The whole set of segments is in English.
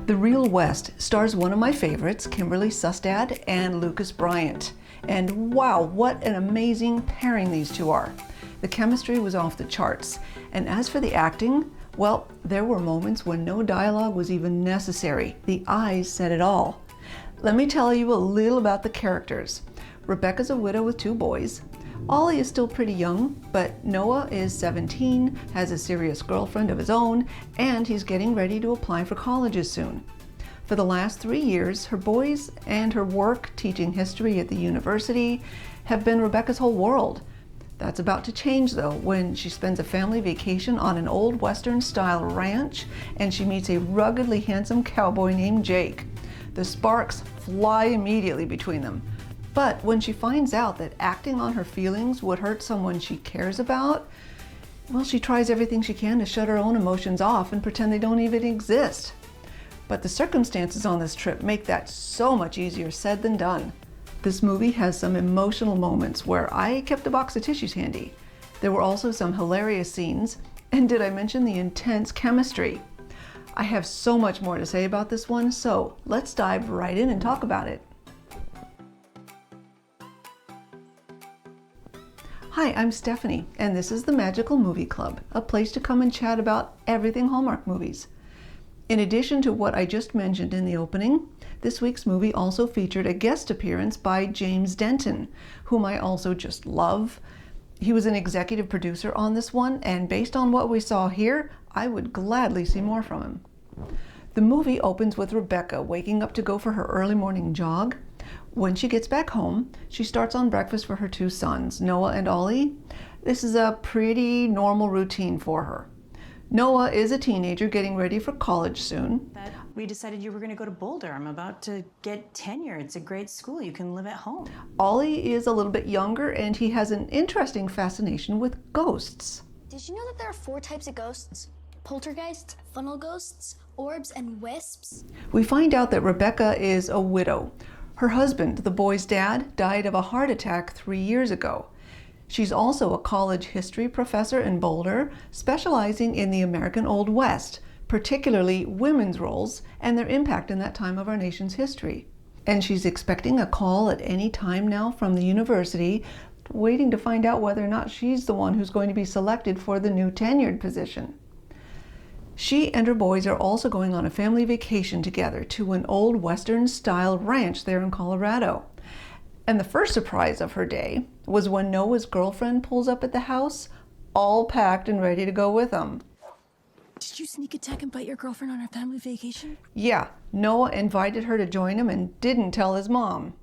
The Real West stars one of my favorites, Kimberly Sustad and Lucas Bryant. And wow, what an amazing pairing these two are. The chemistry was off the charts. And as for the acting, well, there were moments when no dialogue was even necessary. The eyes said it all. Let me tell you a little about the characters. Rebecca's a widow with 2 boys. Ollie is still pretty young, but Noah is 17, has a serious girlfriend of his own, and he's getting ready to apply for colleges soon. For the last 3 years, her boys and her work teaching history at the university have been Rebecca's whole world. That's about to change though when she spends a family vacation on an old Western-style ranch and she meets a ruggedly handsome cowboy named Jake. The sparks fly immediately between them. But when she finds out that acting on her feelings would hurt someone she cares about, well, she tries everything she can to shut her own emotions off and pretend they don't even exist. But the circumstances on this trip make that so much easier said than done. This movie has some emotional moments where I kept a box of tissues handy. There were also some hilarious scenes, and did I mention the intense chemistry? I have so much more to say about this one, so let's dive right in and talk about it. Hi, I'm Stephanie, and this is the Magical Movie Club, a place to come and chat about everything Hallmark movies. In addition to what I just mentioned in the opening, this week's movie also featured a guest appearance by James Denton, whom I also just love. He was an executive producer on this one, and based on what we saw here, I would gladly see more from him. The movie opens with Rebecca waking up to go for her early morning jog. When she gets back home, she starts on breakfast for her 2 sons, Noah and Ollie. This is a pretty normal routine for her. Noah is a teenager getting ready for college soon. We decided you were going to go to Boulder. I'm about to get tenure. It's a great school. You can live at home. Ollie is a little bit younger and he has an interesting fascination with ghosts. Did you know that there are 4 types of ghosts? Poltergeists, funnel ghosts, orbs, and wisps? We find out that Rebecca is a widow. Her husband, the boy's dad, died of a heart attack 3 years ago. She's also a college history professor in Boulder, specializing in the American Old West, particularly women's roles and their impact in that time of our nation's history. And she's expecting a call at any time now from the university, waiting to find out whether or not she's the one who's going to be selected for the new tenured position. She and her boys are also going on a family vacation together to an old Western-style ranch there in Colorado. And the first surprise of her day was when Noah's girlfriend pulls up at the house, all packed and ready to go with him. Did you sneak attack and bite your girlfriend on her family vacation? Yeah, Noah invited her to join him and didn't tell his mom.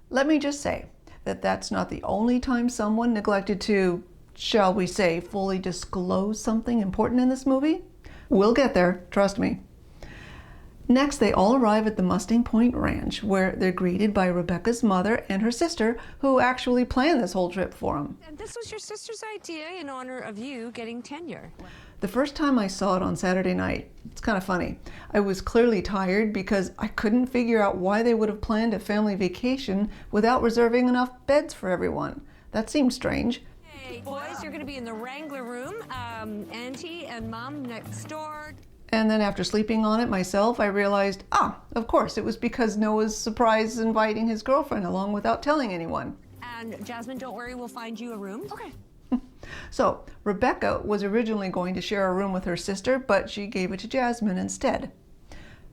Let me just say that that's not the only time someone neglected to, shall we say, fully disclose something important in this movie. We'll get there, trust me. Next, they all arrive at the Mustang Point Ranch, where they're greeted by Rebecca's mother and her sister, who actually planned this whole trip for them. And this was your sister's idea in honor of you getting tenure. The first time I saw it on Saturday night, it's kind of funny. I was clearly tired because I couldn't figure out why they would have planned a family vacation without reserving enough beds for everyone. That seemed strange. Hey, boys, you're going to be in the Wrangler room. Auntie and Mom next door. And then after sleeping on it myself, I realized, of course, it was because Noah's surprise inviting his girlfriend along without telling anyone. And Jasmine, don't worry, we'll find you a room. Okay. So Rebecca was originally going to share a room with her sister, but she gave it to Jasmine instead.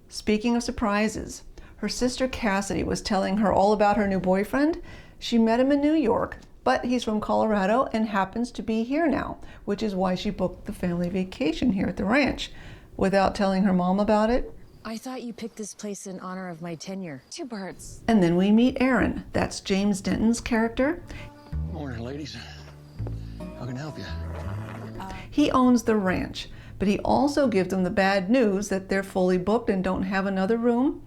Speaking of surprises, her sister Cassidy was telling her all about her new boyfriend. She met him in New York, but he's from Colorado and happens to be here now, which is why she booked the family vacation here at the ranch. Without telling her mom about it. I thought you picked this place in honor of my tenure. 2 birds. And then we meet Aaron. That's James Denton's character. Morning, ladies. How can I help you? He owns the ranch, but he also gives them the bad news that they're fully booked and don't have another room.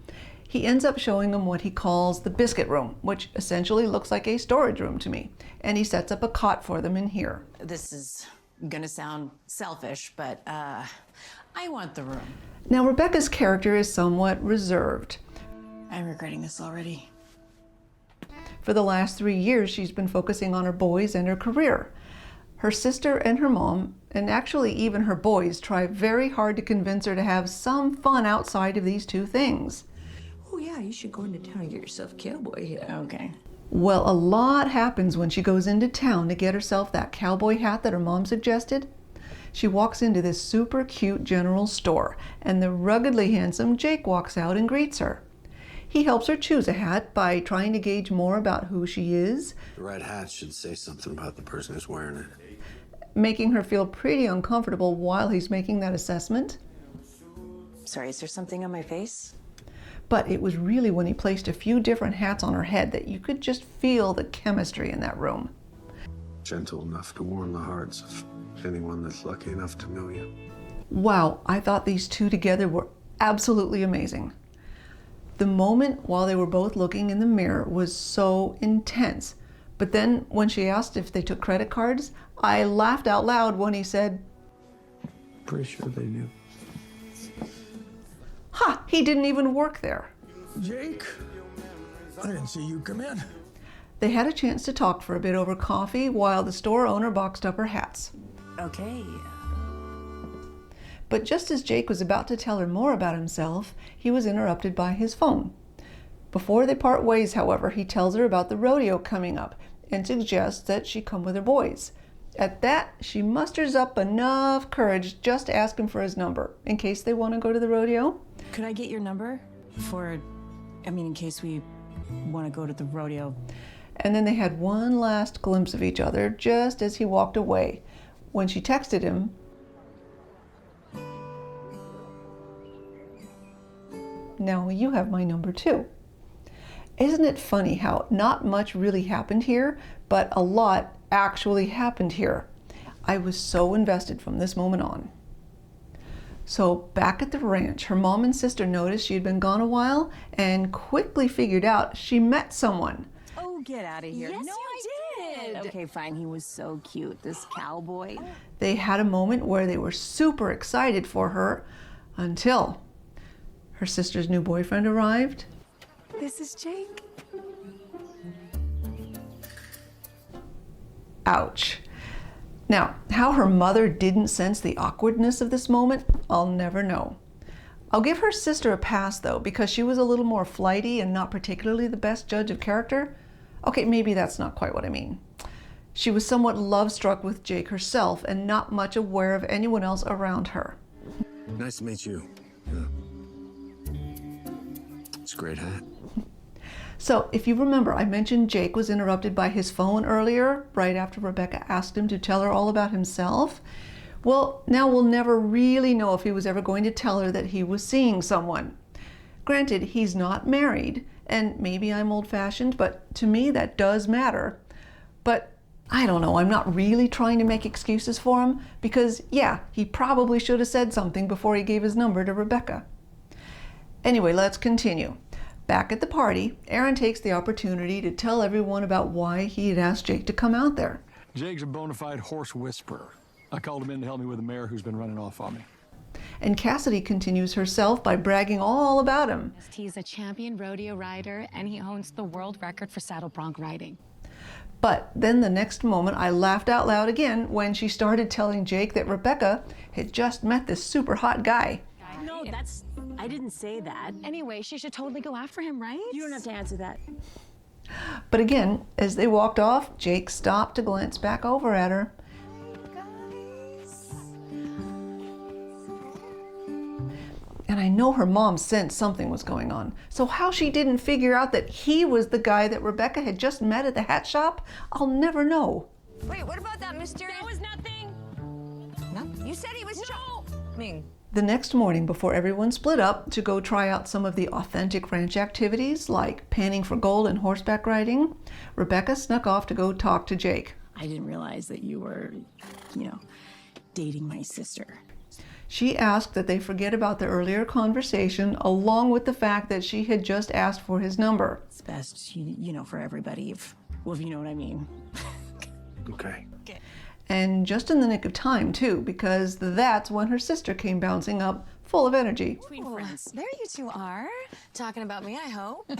He ends up showing them what he calls the biscuit room, which essentially looks like a storage room to me. And he sets up a cot for them in here. This is gonna sound selfish, but I want the room. Now, Rebecca's character is somewhat reserved. I'm regretting this already. For the last 3 years, she's been focusing on her boys and her career. Her sister and her mom, and actually even her boys, try very hard to convince her to have some fun outside of these two things. Oh yeah, you should go into town and get yourself a cowboy hat. Okay. Well, a lot happens when she goes into town to get herself that cowboy hat that her mom suggested. She walks into this super cute general store, and the ruggedly handsome Jake walks out and greets her. He helps her choose a hat by trying to gauge more about who she is. The right hat should say something about the person who's wearing it. Making her feel pretty uncomfortable while he's making that assessment. Sorry, is there something on my face? But it was really when he placed a few different hats on her head that you could just feel the chemistry in that room. Gentle enough to warm the hearts of anyone that's lucky enough to know you. Wow, I thought these two together were absolutely amazing. The moment while they were both looking in the mirror was so intense. But then when she asked if they took credit cards, I laughed out loud when he said, Pretty sure they knew. "Ha, he didn't even work there." Jake, I didn't see you come in. They had a chance to talk for a bit over coffee while the store owner boxed up her hats. Okay. But just as Jake was about to tell her more about himself, he was interrupted by his phone. Before they part ways, however, he tells her about the rodeo coming up and suggests that she come with her boys. At that, she musters up enough courage just to ask him for his number in case they want to go to the rodeo. Could I get your number in case we want to go to the rodeo? And then they had one last glimpse of each other just as he walked away, when she texted him, "Now you have my number too." Isn't it funny how not much really happened here, but a lot actually happened here? I was so invested from this moment on. So back at the ranch, her mom and sister noticed she had been gone a while and quickly figured out she met someone. Oh, get out of here. Yes, no, you I did. Okay, fine. He was so cute, this cowboy. They had a moment where they were super excited for her until her sister's new boyfriend arrived. This is Jake. Ouch. Now, how her mother didn't sense the awkwardness of this moment, I'll never know. I'll give her sister a pass though, because she was a little more flighty and not particularly the best judge of character. Okay, maybe that's not quite what I mean. She was somewhat love-struck with Jake herself and not much aware of anyone else around her. Nice to meet you. Yeah. It's a great hat. So, if you remember, I mentioned Jake was interrupted by his phone earlier, right after Rebecca asked him to tell her all about himself. Well, now we'll never really know if he was ever going to tell her that he was seeing someone. Granted, he's not married, and maybe I'm old-fashioned, but to me that does matter. But I don't know, I'm not really trying to make excuses for him, because yeah, he probably should have said something before he gave his number to Rebecca. Anyway, let's continue. Back at the party, Aaron takes the opportunity to tell everyone about why he had asked Jake to come out there. Jake's a bona fide horse whisperer. I called him in to help me with a mare who's been running off on me. And Cassidy continues herself by bragging all about him. He's a champion rodeo rider, and he owns the world record for saddle bronc riding. But then the next moment, I laughed out loud again when she started telling Jake that Rebecca had just met this super hot guy. No, I didn't say that. Anyway, she should totally go after him, right? You don't have to answer that. But again, as they walked off, Jake stopped to glance back over at her. And I know her mom sensed something was going on. So how she didn't figure out that he was the guy that Rebecca had just met at the hat shop, I'll never know. Wait, what about that mysterious? That was nothing. No, you said he was charming. The next morning, before everyone split up to go try out some of the authentic ranch activities like panning for gold and horseback riding, Rebecca snuck off to go talk to Jake. I didn't realize that you were, dating my sister. She asked that they forget about the earlier conversation, along with the fact that she had just asked for his number. It's best, for everybody, if you know what I mean. Okay. And just in the nick of time, too, because that's when her sister came bouncing up, full of energy. Oh, there you two are. Talking about me, I hope.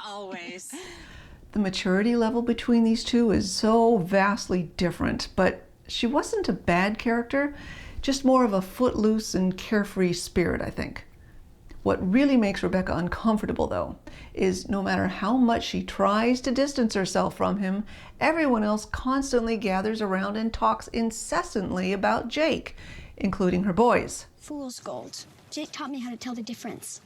Always. The maturity level between these two is so vastly different, but She wasn't a bad character, just more of a footloose and carefree spirit, I think. What really makes Rebecca uncomfortable, though, is no matter how much she tries to distance herself from him, everyone else constantly gathers around and talks incessantly about Jake, including her boys. Fool's gold. Jake taught me how to tell the difference.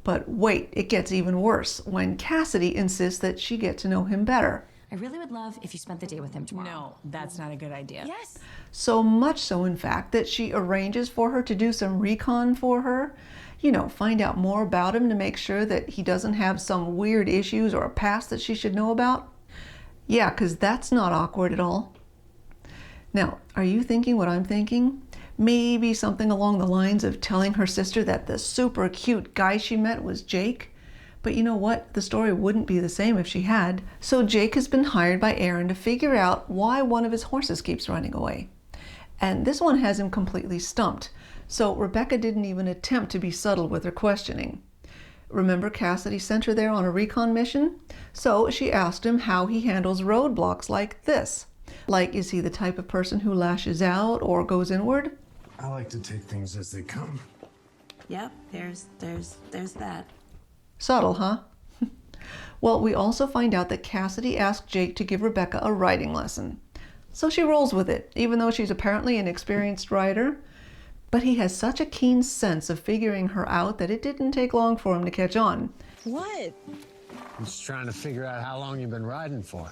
But wait, it gets even worse when Cassidy insists that she get to know him better. I really would love if you spent the day with him tomorrow. No, that's not a good idea. Yes. So much so, in fact, that she arranges for her to do some recon for her. You know, find out more about him to make sure that he doesn't have some weird issues or a past that she should know about. Yeah, because that's not awkward at all. Now, are you thinking what I'm thinking? Maybe something along the lines of telling her sister that the super cute guy she met was Jake? But you know what? The story wouldn't be the same if she had. So Jake has been hired by Aaron to figure out why one of his horses keeps running away. And this one has him completely stumped. So Rebecca didn't even attempt to be subtle with her questioning. Remember, Cassidy sent her there on a recon mission? So she asked him how he handles roadblocks like this. Like, is he the type of person who lashes out or goes inward? I like to take things as they come. Yep, there's that. Subtle, huh? Well, we also find out that Cassidy asked Jake to give Rebecca a riding lesson. So she rolls with it, even though she's apparently an experienced rider. But he has such a keen sense of figuring her out that it didn't take long for him to catch on. What? I'm just trying to figure out how long you've been riding for.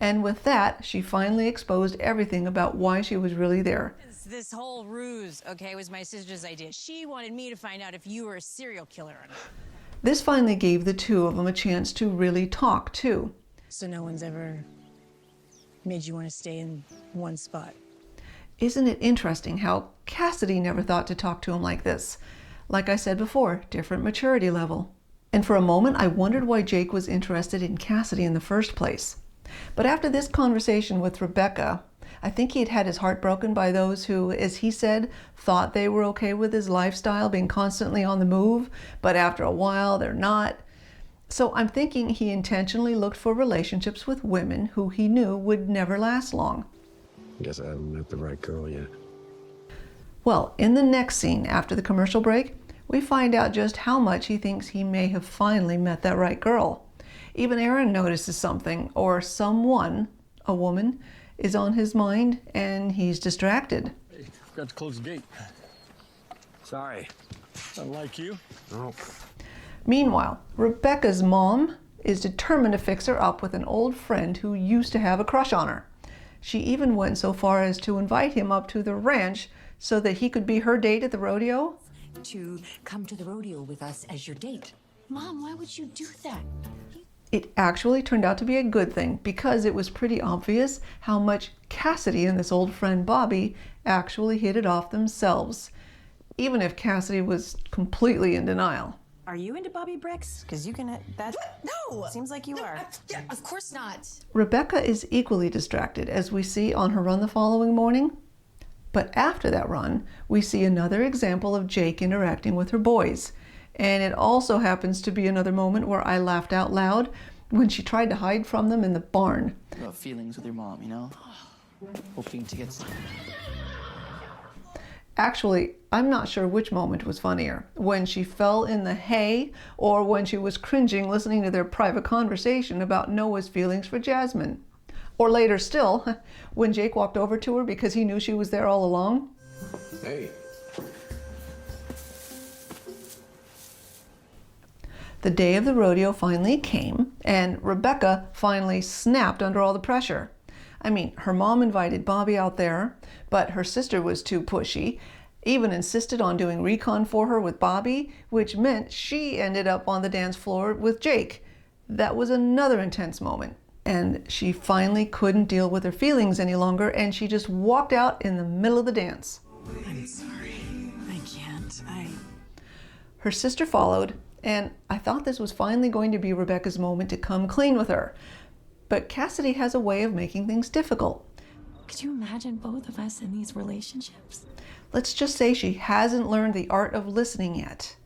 And with that, she finally exposed everything about why she was really there. This whole ruse, okay, was my sister's idea. She wanted me to find out if you were a serial killer or not. This finally gave the two of them a chance to really talk, too. So no one's ever made you want to stay in one spot? Isn't it interesting how Cassidy never thought to talk to him like this? Like I said before, different maturity level. And for a moment, I wondered why Jake was interested in Cassidy in the first place. But after this conversation with Rebecca, I think he had had his heart broken by those who, as he said, thought they were okay with his lifestyle being constantly on the move, but after a while they're not. So I'm thinking he intentionally looked for relationships with women who he knew would never last long. Guess I haven't met the right girl yet. Well, in the next scene after the commercial break, we find out just how much he thinks he may have finally met that right girl. Even Aaron notices something, or someone, a woman, is on his mind, and he's distracted. Hey, forgot to close the gate. Sorry. Unlike you. No. Meanwhile, Rebecca's mom is determined to fix her up with an old friend who used to have a crush on her. She even went so far as to invite him up to the ranch so that he could be her date at the rodeo. To come to the rodeo with us as your date. Mom, why would you do that? It actually turned out to be a good thing because it was pretty obvious how much Cassidy and this old friend Bobby actually hit it off themselves, even if Cassidy was completely in denial. Are you into Bobby Bricks? Because you can. That. No! Seems like you are. Yeah, of course not. Rebecca is equally distracted, as we see on her run the following morning. But after that run, we see another example of Jake interacting with her boys. And it also happens to be another moment where I laughed out loud when she tried to hide from them in the barn. About feelings with your mom, you know? Hoping to get some. Actually, I'm not sure which moment was funnier, when she fell in the hay or when she was cringing listening to their private conversation about Noah's feelings for Jasmine. Or later still, when Jake walked over to her because he knew she was there all along. Hey. The day of the rodeo finally came, and Rebecca finally snapped under all the pressure. I mean, her mom invited Bobby out there, but her sister was too pushy, even insisted on doing recon for her with Bobby, which meant she ended up on the dance floor with Jake. That was another intense moment. And she finally couldn't deal with her feelings any longer, and she just walked out in the middle of the dance. I'm sorry. I can't. Her sister followed, and I thought this was finally going to be Rebecca's moment to come clean with her. But Cassidy has a way of making things difficult. Could you imagine both of us in these relationships? Let's just say she hasn't learned the art of listening yet.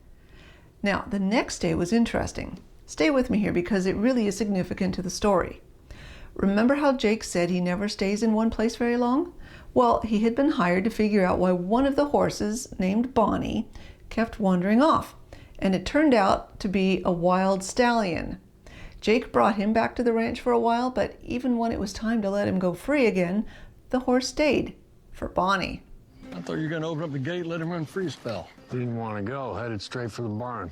Now, the next day was interesting. Stay with me here because it really is significant to the story. Remember how Jake said he never stays in one place very long? Well, he had been hired to figure out why one of the horses, named Bonnie, kept wandering off, and it turned out to be a wild stallion. Jake brought him back to the ranch for a while, but even when it was time to let him go free again, the horse stayed for Bonnie. I thought you were going to open up the gate and let him run free a spell. Didn't want to go, headed straight for the barn.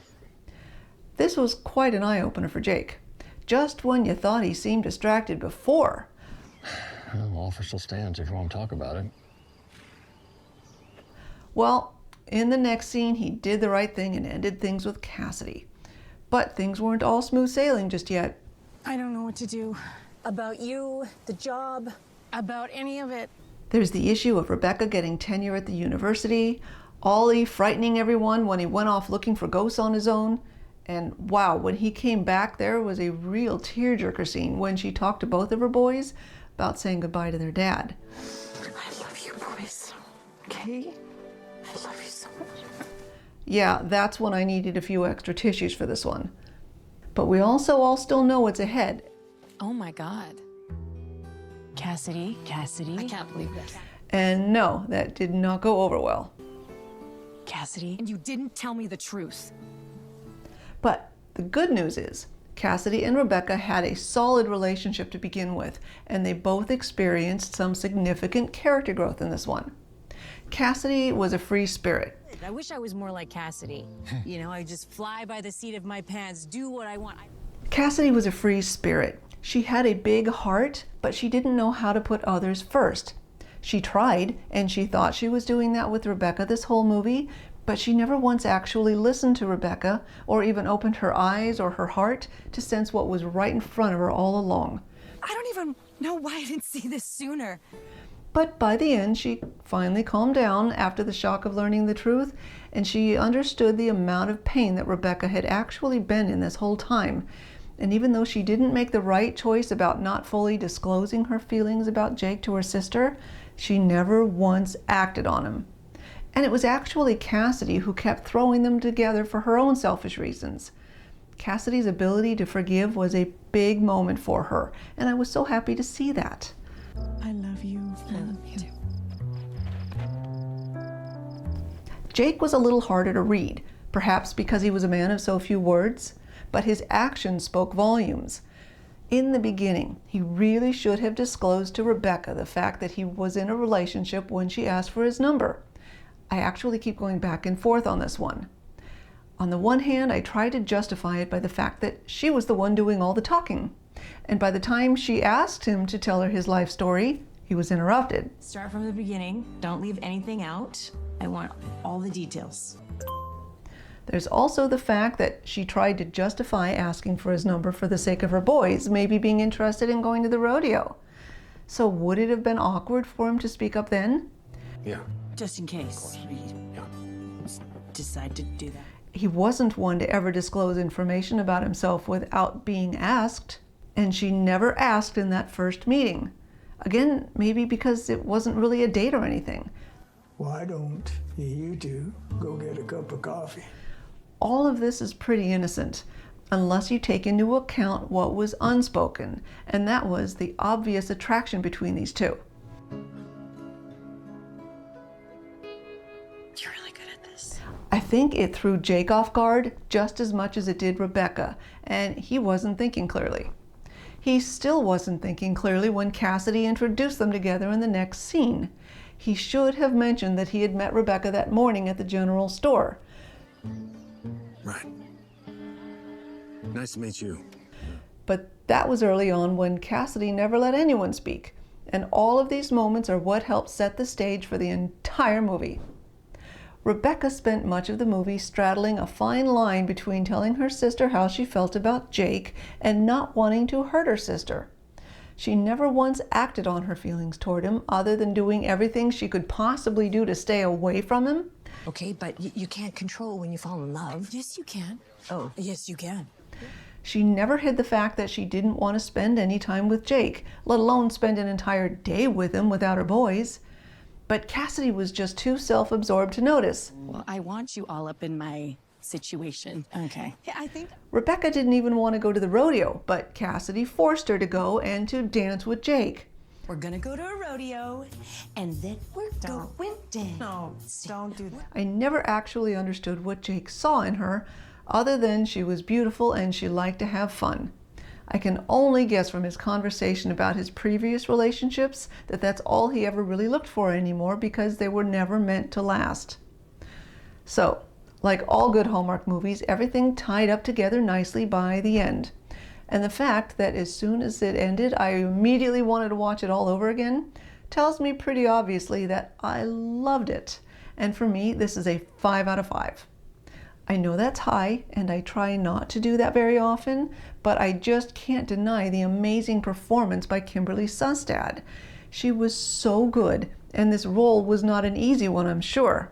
This was quite an eye-opener for Jake. Just when you thought he seemed distracted before. Well, the offer still stands if you want to talk about it. Well, in the next scene, he did the right thing and ended things with Cassidy. But things weren't all smooth sailing just yet. I don't know what to do. About you, the job, about any of it. There's the issue of Rebecca getting tenure at the university, Ollie frightening everyone when he went off looking for ghosts on his own. And wow, when he came back, there was a real tearjerker scene when she talked to both of her boys about saying goodbye to their dad. I love you boys, okay? I love you so much. Yeah, that's when I needed a few extra tissues for this one. But we also all still know what's ahead. Oh my God. Cassidy. I can't believe this. And no, that did not go over well. Cassidy. And you didn't tell me the truth. But the good news is, Cassidy and Rebecca had a solid relationship to begin with, and they both experienced some significant character growth in this one. Cassidy was a free spirit. I wish I was more like Cassidy. You know, I just fly by the seat of my pants, do what I want. Cassidy was a free spirit. She had a big heart, but she didn't know how to put others first. She tried, and she thought she was doing that with Rebecca this whole movie, but she never once actually listened to Rebecca or even opened her eyes or her heart to sense what was right in front of her all along. I don't even know why I didn't see this sooner. But by the end, she finally calmed down after the shock of learning the truth, and she understood the amount of pain that Rebecca had actually been in this whole time. And even though she didn't make the right choice about not fully disclosing her feelings about Jake to her sister, she never once acted on him. And it was actually Cassidy who kept throwing them together for her own selfish reasons. Cassidy's ability to forgive was a big moment for her, and I was so happy to see that. I love you. I love you too. Jake was a little harder to read, perhaps because he was a man of so few words, but his actions spoke volumes. In the beginning, he really should have disclosed to Rebecca the fact that he was in a relationship when she asked for his number. I actually keep going back and forth on this one. On the one hand, I try to justify it by the fact that she was the one doing all the talking. And by the time she asked him to tell her his life story, he was interrupted. Start from the beginning. Don't leave anything out. I want all the details. There's also the fact that she tried to justify asking for his number for the sake of her boys, maybe being interested in going to the rodeo. So would it have been awkward for him to speak up then? Yeah. Just in case we decide to do that. He wasn't one to ever disclose information about himself without being asked, and she never asked in that first meeting. Again, maybe because it wasn't really a date or anything. Why don't you two go get a cup of coffee? All of this is pretty innocent, unless you take into account what was unspoken, and that was the obvious attraction between these two. You're really good at this. I think it threw Jake off guard just as much as it did Rebecca, and he wasn't thinking clearly. He still wasn't thinking clearly when Cassidy introduced them together in the next scene. He should have mentioned that he had met Rebecca that morning at the general store. Right. Nice to meet you. But that was early on when Cassidy never let anyone speak, and all of these moments are what helped set the stage for the entire movie. Rebecca spent much of the movie straddling a fine line between telling her sister how she felt about Jake and not wanting to hurt her sister. She never once acted on her feelings toward him, other than doing everything she could possibly do to stay away from him. Okay, but you can't control when you fall in love. Yes, you can. Oh. Yes, you can. She never hid the fact that she didn't want to spend any time with Jake, let alone spend an entire day with him without her boys. But Cassidy was just too self-absorbed to notice. Well, I want you all up in my situation. Okay. Yeah, I think Rebecca didn't even want to go to the rodeo, but Cassidy forced her to go and to dance with Jake. We're gonna go to a rodeo, and then we're going dancing. no, don't do that. I never actually understood what Jake saw in her, other than she was beautiful and she liked to have fun. I can only guess from his conversation about his previous relationships that that's all he ever really looked for anymore, because they were never meant to last. So, like all good Hallmark movies, everything tied up together nicely by the end. And the fact that as soon as it ended, I immediately wanted to watch it all over again tells me pretty obviously that I loved it. And for me, this is a 5 out of 5. I know that's high, and I try not to do that very often, but I just can't deny the amazing performance by Kimberly Sustad. She was so good, and this role was not an easy one, I'm sure.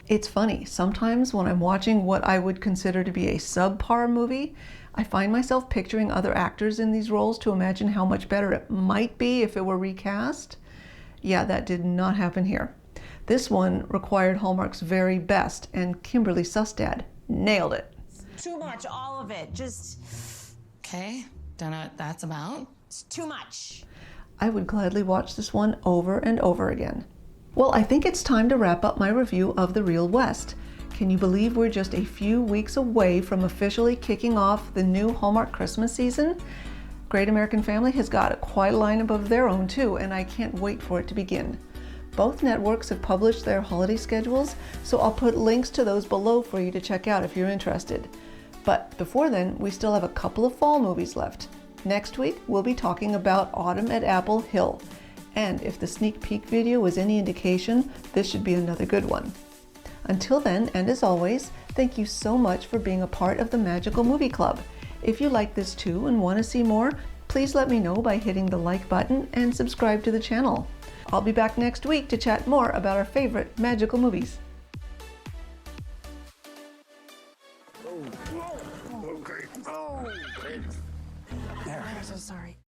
It's funny, sometimes when I'm watching what I would consider to be a subpar movie, I find myself picturing other actors in these roles to imagine how much better it might be if it were recast. Yeah, that did not happen here. This one required Hallmark's very best, and Kimberly Sustad nailed it. Too much, all of it. Just, okay, don't know what that's about. It's too much. I would gladly watch this one over and over again. Well, I think it's time to wrap up my review of The Real West. Can you believe we're just a few weeks away from officially kicking off the new Hallmark Christmas season? Great American Family has got quite a lineup of their own too, and I can't wait for it to begin. Both networks have published their holiday schedules, so I'll put links to those below for you to check out if you're interested. But before then, we still have a couple of fall movies left. Next week, we'll be talking about Autumn at Apple Hill. And if the sneak peek video was any indication, this should be another good one. Until then, and as always, thank you so much for being a part of the Magical Movie Club. If you like this too and want to see more, please let me know by hitting the like button and subscribe to the channel. I'll be back next week to chat more about our favorite magical movies. Okay. Oh, I'm so sorry.